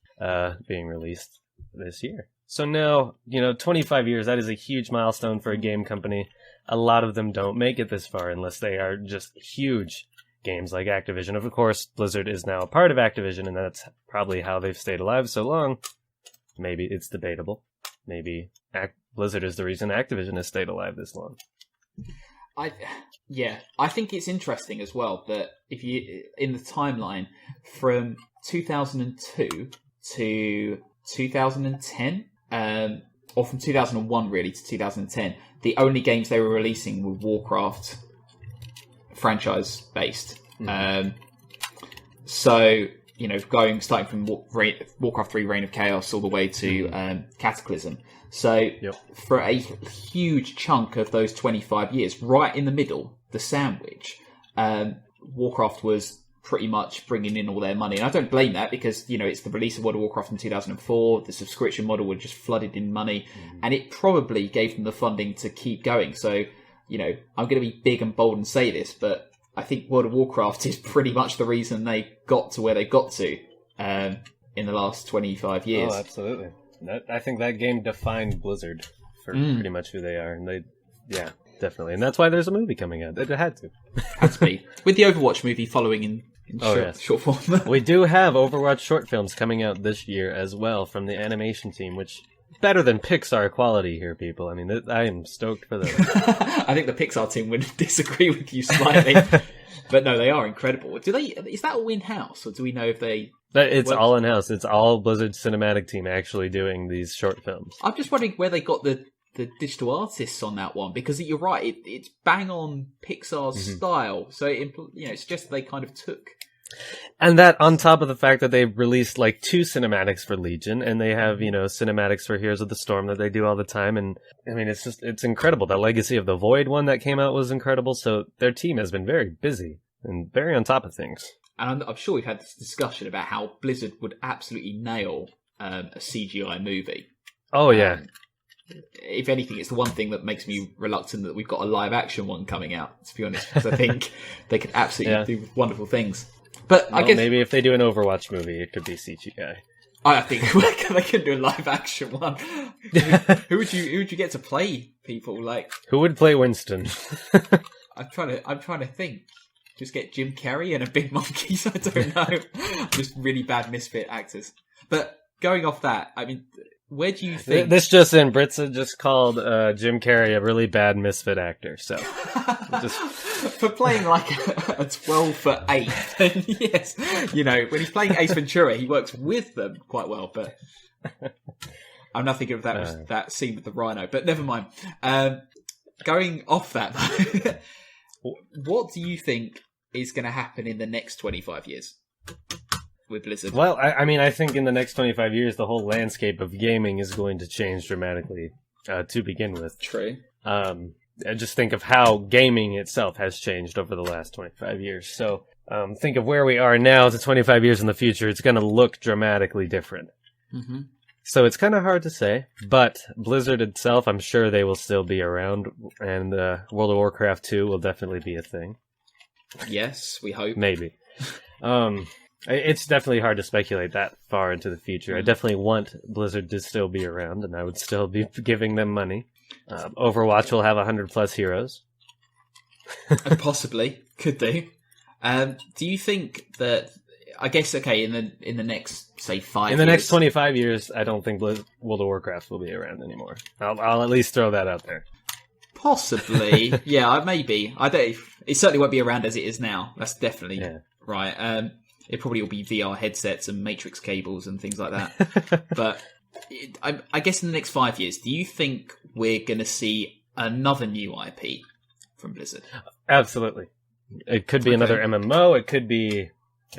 being released this year. So now, 25 years, that is a huge milestone for a game company. A lot of them don't make it this far unless they are just huge games like Activision. Of course, Blizzard is now a part of Activision, and that's probably how they've stayed alive so long. Maybe it's debatable. Maybe Blizzard is the reason Activision has stayed alive this long. I think it's interesting as well that if you in the timeline from 2002 to 2010, or from 2001 really to 2010, the only games they were releasing were Warcraft franchise based. So starting from Warcraft 3 Reign of Chaos all the way to Cataclysm. So for a huge chunk of those 25 years, right in the middle, the sandwich, Warcraft was pretty much bringing in all their money. And I don't blame that, because, it's the release of World of Warcraft in 2004. The subscription model was just flooded in money, and it probably gave them the funding to keep going. So, I'm going to be big and bold and say this, but I think World of Warcraft is pretty much the reason they got to where they got to in the last 25 years. Oh, absolutely. I think that game defined Blizzard for pretty much who they are. And definitely. And that's why there's a movie coming out. It had to. Had to be. With the Overwatch movie following in short form. We do have Overwatch short films coming out this year as well from the animation team, which better than Pixar quality here, people. I mean, I am stoked for those. I think the Pixar team would disagree with you slightly. But no, they are incredible. Is that all in-house, or do we know if they... It's all in-house. It's all Blizzard's cinematic team actually doing these short films. I'm just wondering where they got the digital artists on that one, because you're right, it's bang on Pixar's style. So it suggests they kind of took... And that on top of the fact that they've released like 2 cinematics for Legion, and they have, cinematics for Heroes of the Storm that they do all the time. And I mean, it's incredible. The Legacy of the Void one that came out was incredible. So their team has been very busy and very on top of things. And I'm sure we've had this discussion about how Blizzard would absolutely nail a CGI movie. Oh, yeah. If anything, it's the one thing that makes me reluctant that we've got a live action one coming out, to be honest, because I think they could absolutely do wonderful things. But I guess maybe if they do an Overwatch movie, it could be CGI. I think they could do a live action one. Who would you get to play people? Like, who would play Winston? I'm trying to think. Just get Jim Carrey and a big monkeys. I don't know. Just really bad misfit actors. But going off that, I mean, where do you think... This just in, Britzza just called Jim Carrey a really bad misfit actor, so... just... For playing like a 12'8", then yes. You know, when he's playing Ace Ventura, he works with them quite well, but... I'm not thinking of that scene with the rhino, but never mind. Going off that, what do you think is going to happen in the next 25 years with Blizzard? Well, I mean, I think in the next 25 years, the whole landscape of gaming is going to change dramatically to begin with. True. I just think of how gaming itself has changed over the last 25 years. So think of where we are now to 25 years in the future. It's going to look dramatically different. Mm-hmm. So it's kind of hard to say, but Blizzard itself, I'm sure they will still be around, and World of Warcraft 2 will definitely be a thing. Yes, we hope. Maybe. It's definitely hard to speculate that far into the future. I definitely want Blizzard to still be around, and I would still be giving them money. Overwatch will have 100+ heroes. Possibly. Could do. Do you think that... I guess, okay, in the next, say, 5 years... In the next 25 years, I don't think World of Warcraft will be around anymore. I'll at least throw that out there. Possibly. Yeah, maybe. It certainly won't be around as it is now. That's definitely right. It probably will be VR headsets and matrix cables and things like that. But I guess in the next 5 years, do you think we're going to see another new IP from Blizzard? Absolutely. It could be another MMO. It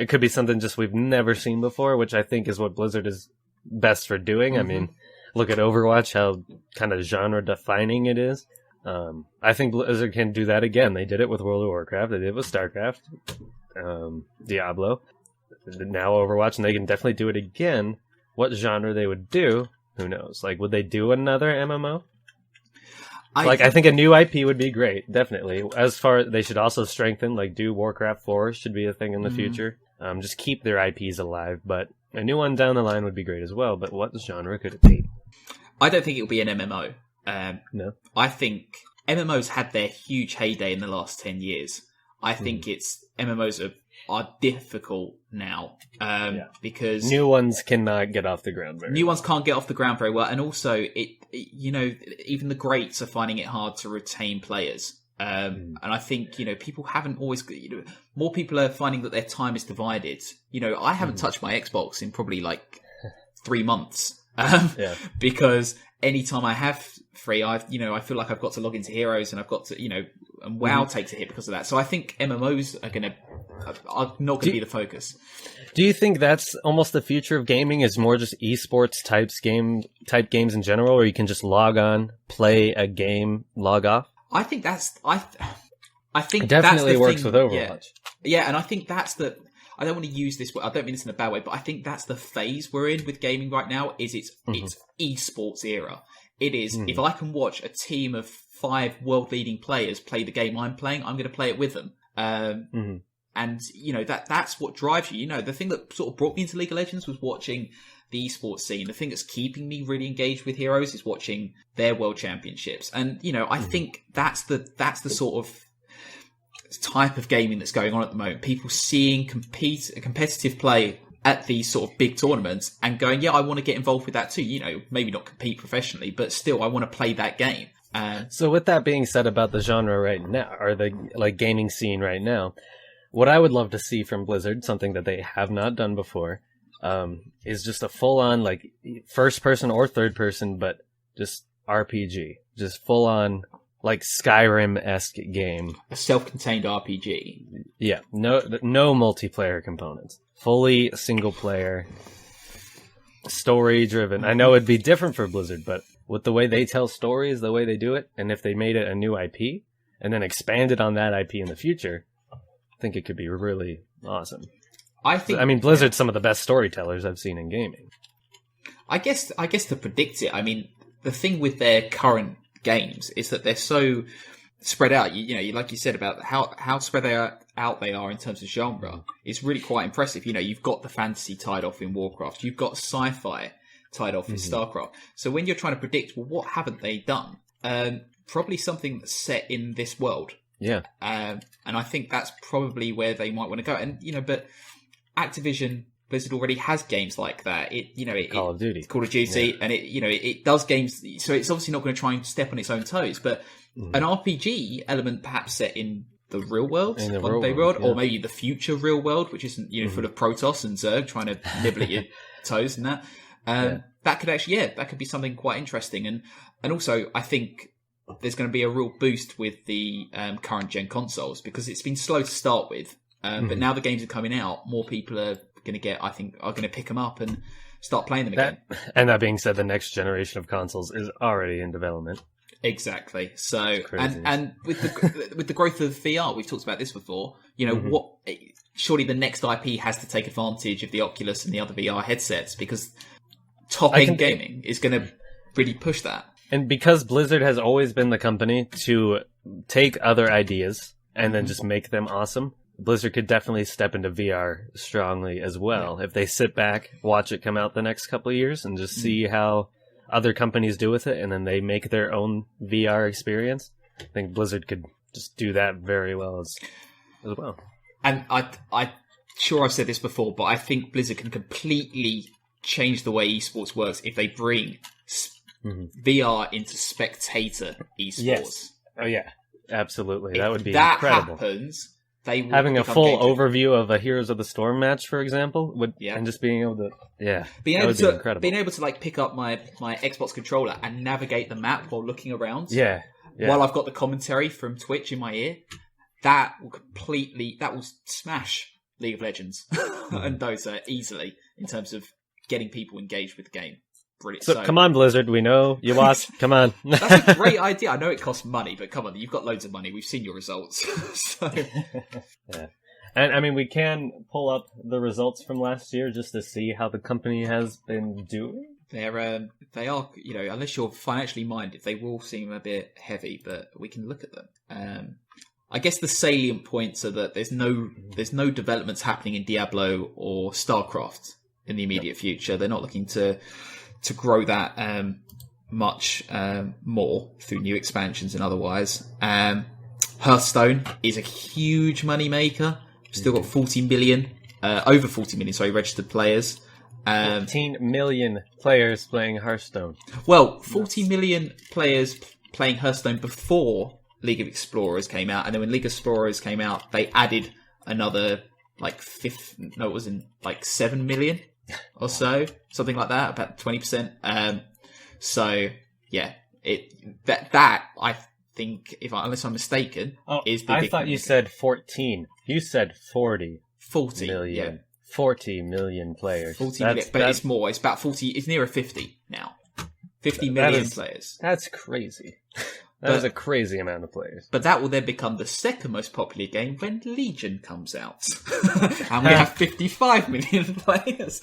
could be something just we've never seen before, which I think is what Blizzard is best for doing. Mm-hmm. I mean, look at Overwatch, how kind of genre-defining it is. I think Blizzard can do that again. They did it with World of Warcraft. They did it with StarCraft, Diablo, now Overwatch, and they can definitely do it again. What genre they would do, who knows? Like, would they do another MMO? I think a new IP would be great, definitely. As far they should also strengthen, like do Warcraft 4 should be a thing in the future. Just keep their IPs alive, but a new one down the line would be great as well. But what genre could it be? I don't think it will be an MMO. No. I think MMOs had their huge heyday in the last 10 years. I think MMOs are difficult now because new ones cannot get off the ground very well. New ones can't get off the ground very well, and also even the greats are finding it hard to retain players. And I think people haven't always more people are finding that their time is divided. I haven't touched my Xbox in probably like 3 months because anytime I have free, I feel like I've got to log into Heroes, and I've got to and WoW takes a hit because of that. So I think MMOs are not going to be the focus. Do you think that's almost the future of gaming? Is more just esports type games in general, where you can just log on, play a game, log off? I think that's I think it definitely that's the works thing, with Overwatch. Yeah, and I think that's the. I don't want to use this. I don't mean this in a bad way, but I think that's the phase we're in with gaming right now. It's esports era. It is. If I can watch a team of 5 world-leading players play the game I'm playing, I'm going to play it with them. And that's what drives you. The thing that sort of brought me into League of Legends was watching the esports scene. The thing that's keeping me really engaged with Heroes is watching their world championships. And I think that's the sort of type of gaming that's going on at the moment. People seeing competitive play at these sort of big tournaments and going, yeah, I want to get involved with that too. Maybe not compete professionally, but still, I want to play that game. So with that being said about the genre right now, or the gaming scene right now, what I would love to see from Blizzard, something that they have not done before, is just a full-on first person or third person, but just RPG, just full-on Skyrim-esque game, a self-contained RPG. Yeah, no multiplayer components, fully single player, story driven. I know it'd be different for Blizzard, but with the way they tell stories, the way they do it, and if they made it a new IP and then expanded on that IP in the future, I think it could be really awesome. Blizzard's some of the best storytellers I've seen in gaming. I guess to predict it, the thing with their current games is that they're so spread out. Like you said about how spread out they are in terms of genre, it's really quite impressive. You've got the fantasy tied off in Warcraft, you've got sci-fi tied off in StarCraft. So when you're trying to predict, well, what haven't they done? Probably something that's set in this world. Yeah. And I think that's probably where they might want to go. And, but Activision Blizzard already has games like that. Call of Duty. Call of Duty, and it does games, so it's obviously not going to try and step on its own toes, but an RPG element perhaps set in the real world, modern day world, or maybe the future real world, which isn't full of Protoss and Zerg trying to nibble at your toes and that. That could actually, that could be something quite interesting. And also, I think there's going to be a real boost with the current gen consoles, because it's been slow to start with, but now the games are coming out, more people are going to pick them up and start playing them again. And that being said, the next generation of consoles is already in development. Exactly. So, and with the growth of VR, we've talked about this before. Surely the next IP has to take advantage of the Oculus and the other VR headsets, because top-end gaming is going to really push that. And because Blizzard has always been the company to take other ideas and then just make them awesome, Blizzard could definitely step into VR strongly as well. If they sit back, watch it come out the next couple of years, and just see how other companies do with it, and then they make their own VR experience, I think Blizzard could just do that very well as well. And I sure I've said this before, but I think Blizzard can completely change the way esports works if they bring VR into spectator esports. Yes. Oh yeah, absolutely. That would be that incredible. Happens, they will having a full overview of a Heroes of the Storm match, for example, and just being able to being able to like pick up my Xbox controller and navigate the map while looking around. While I've got the commentary from Twitch in my ear, that will smash League of Legends and Dota easily in terms of getting people engaged with the game. Brilliant. So come on, Blizzard, we know you watch. Come on. That's a great idea. I know it costs money, but come on, you've got loads of money. We've seen your results. And I mean, we can pull up the results from last year just to see how the company has been doing. They are, unless you're financially minded, they will seem a bit heavy, but we can look at them. I guess the salient points are that there's no developments happening in Diablo or StarCraft in the immediate future. They're not looking to grow that much more through new expansions and otherwise. Hearthstone is a huge money maker. Still got 40 million, over 40 million, registered players. 14 million players playing Hearthstone. Well, 40 million players playing Hearthstone before League of Explorers came out, and then when League of Explorers came out, they added another 7 million or so, something like that, about 20%. So yeah, that I think, unless I'm mistaken, is the. I thought you said 14. You said 40. 40 million. Yeah. 40 million players. 40 million, but it's more. It's about 40. It's nearer 50 now. 50 million players. That's crazy. That is a crazy amount of players. But that will then become the second most popular game when Legion comes out. And we have 55 million players.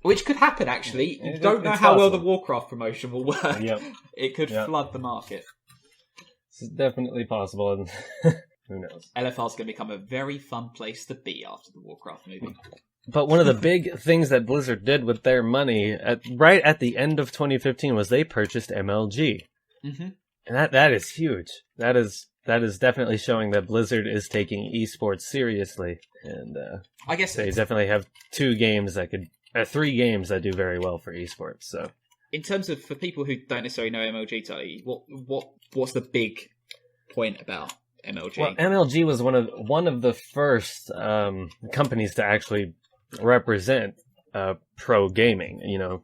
Which could happen, actually. You don't know how well the Warcraft promotion will work. Yep. It could flood the market. It's definitely possible. Who knows? LFR is going to become a very fun place to be after the Warcraft movie. But one of the big things that Blizzard did with their money, right at the end of 2015, was they purchased MLG. Mm-hmm. And that is huge. That is definitely showing that Blizzard is taking esports seriously. And I guess they definitely have 3 games that do very well for esports. So, in terms of, for people who don't necessarily know MLG, Tarley, what's the big point about MLG? Well, MLG was one of the first companies to actually represent pro gaming,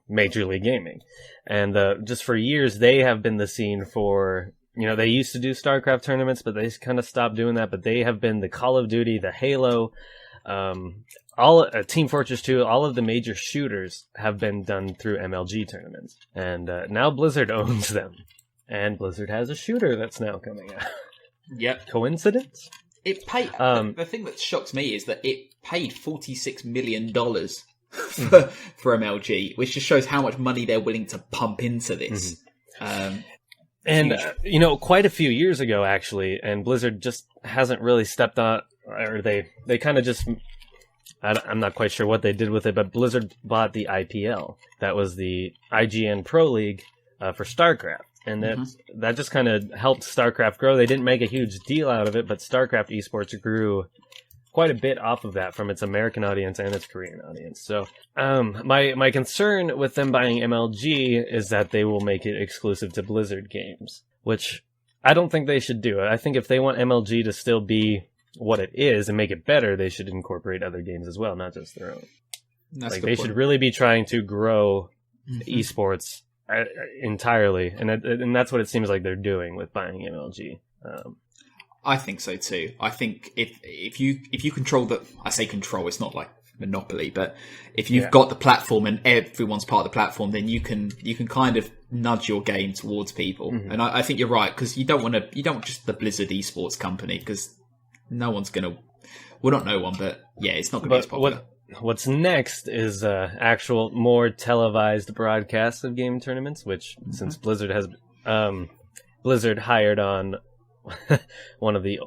Major League Gaming. And just for years, they have been the scene for, they used to do StarCraft tournaments, but they kind of stopped doing that. But they have been the Call of Duty, the Halo, Team Fortress 2, all of the major shooters have been done through MLG tournaments. And now Blizzard owns them. And Blizzard has a shooter that's now coming out. Yep. Coincidence? It paid. The thing that shocks me is that it paid $46 million for MLG, which just shows how much money they're willing to pump into this. And quite a few years ago, actually, and Blizzard just hasn't really stepped on, or they kind of just. I'm not quite sure what they did with it, but Blizzard bought the IPL. That was the IGN Pro League for StarCraft. And that just kind of helped StarCraft grow. They didn't make a huge deal out of it, but StarCraft esports grew quite a bit off of that from its American audience and its Korean audience. So my concern with them buying MLG is that they will make it exclusive to Blizzard games, which I don't think they should do. I think if they want MLG to still be what it is and make it better, they should incorporate other games as well, not just their own. They should really be trying to grow esports entirely, and that's what it seems like they're doing with buying MLG. I think so too. I think if you control I say control, it's not like Monopoly, but if you've got the platform and everyone's part of the platform, then you can kind of nudge your game towards people. And I think you're right, because you don't want just the Blizzard esports company, because no one's gonna, well, not no one, but yeah, it's not gonna be as popular. What's next is actual more televised broadcasts of game tournaments, which since Blizzard has Blizzard hired on one of the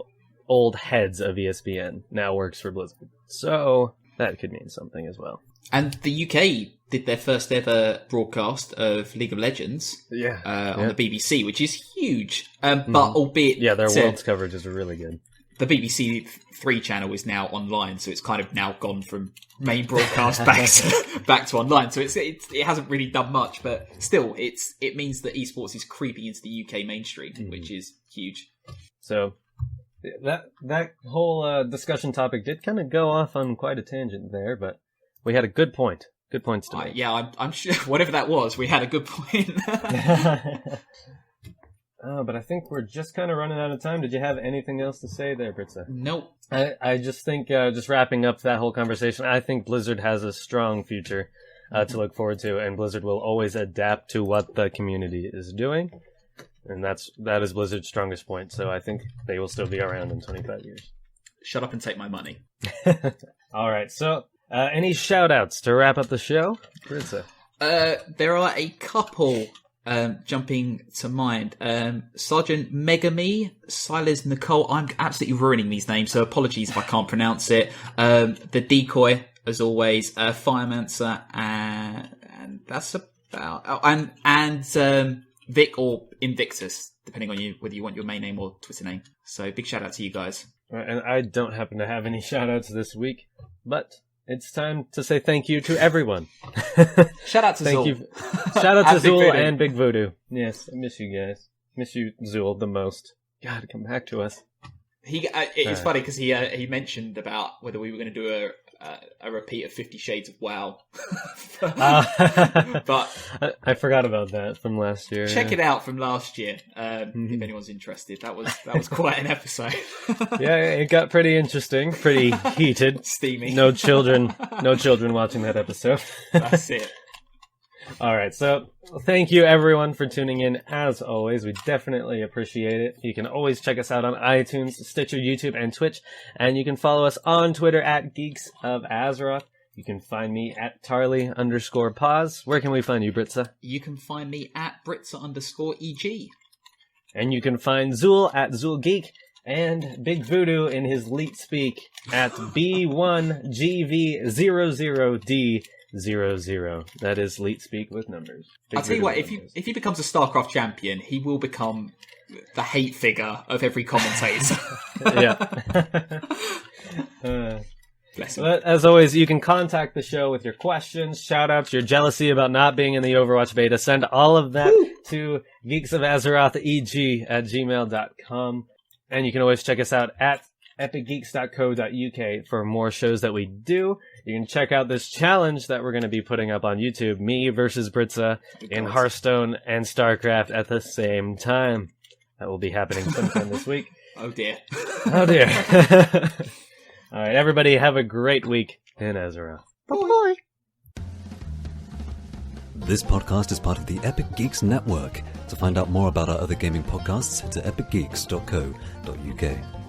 old heads of ESPN, now works for Blizzard. So that could mean something as well. And the UK did their first ever broadcast of League of Legends on the BBC, which is huge. But albeit... Yeah, their Worlds coverage is really good. The BBC 3 channel is now online, so it's kind of now gone from main broadcast back to online. So it hasn't really done much, but still, it means that esports is creeping into the UK mainstream, which is huge. So that whole discussion topic did kind of go off on quite a tangent there, but we had a good point. Good points to make. Yeah, I'm sure whatever that was, we had a good point. But I think we're just kind of running out of time. Did you have anything else to say there, Britzza? Nope. I just think, just wrapping up that whole conversation, I think Blizzard has a strong future to look forward to, and Blizzard will always adapt to what the community is doing. And that is Blizzard's strongest point, so I think they will still be around in 25 years. Shut up and take my money. All right, so any shout-outs to wrap up the show? Britzza? There are a couple jumping to mind. Sergeant Megami, Silas Nicole. I'm absolutely ruining these names, so apologies if I can't pronounce it. The Decoy, as always. Firemancer, and that's about... and Vic or Invictus, depending on whether you want your main name or Twitter name. So big shout out to you guys. And I don't happen to have any shout outs this week, but it's time to say thank you to everyone. Shout out to Zool. Shout out to Zool and Big Voodoo. Yes, I miss you guys. Miss you, Zool, the most. God, come back to us. It's funny because he mentioned about whether we were going to do a repeat of 50 Shades of WoW. But I forgot about that from last year. Check it out from last year, if anyone's interested. That was quite an episode. Yeah, it got pretty interesting, pretty heated, steamy. No children watching that episode. That's it. All right, so thank you everyone for tuning in. As always, we definitely appreciate it. You can always check us out on iTunes, Stitcher, YouTube, and Twitch, and you can follow us on Twitter at Geeks of Azeroth. You can find me at Tarley_pause. Where can we find you, Britzza? You can find me at Britzza_EG. And you can find Zool at ZoolGeek, and Big Voodoo in his leet speak at B1GV00D00. That is leet speak with numbers. I'll tell you what, if he becomes a StarCraft champion, he will become the hate figure of every commentator. Yeah. Bless him. But as always, you can contact the show with your questions, shout-outs, your jealousy about not being in the Overwatch beta. Send all of that to geeksofazerotheg@gmail.com. And you can always check us out at epicgeeks.co.uk for more shows that we do. You can check out this challenge that we're going to be putting up on YouTube, me versus Britzza in Hearthstone and StarCraft at the same time. That will be happening sometime this week. Oh dear. Oh dear. All right, everybody have a great week in Azeroth. Bye-bye. This podcast is part of the Epic Geeks Network. To find out more about our other gaming podcasts, head to epicgeeks.co.uk.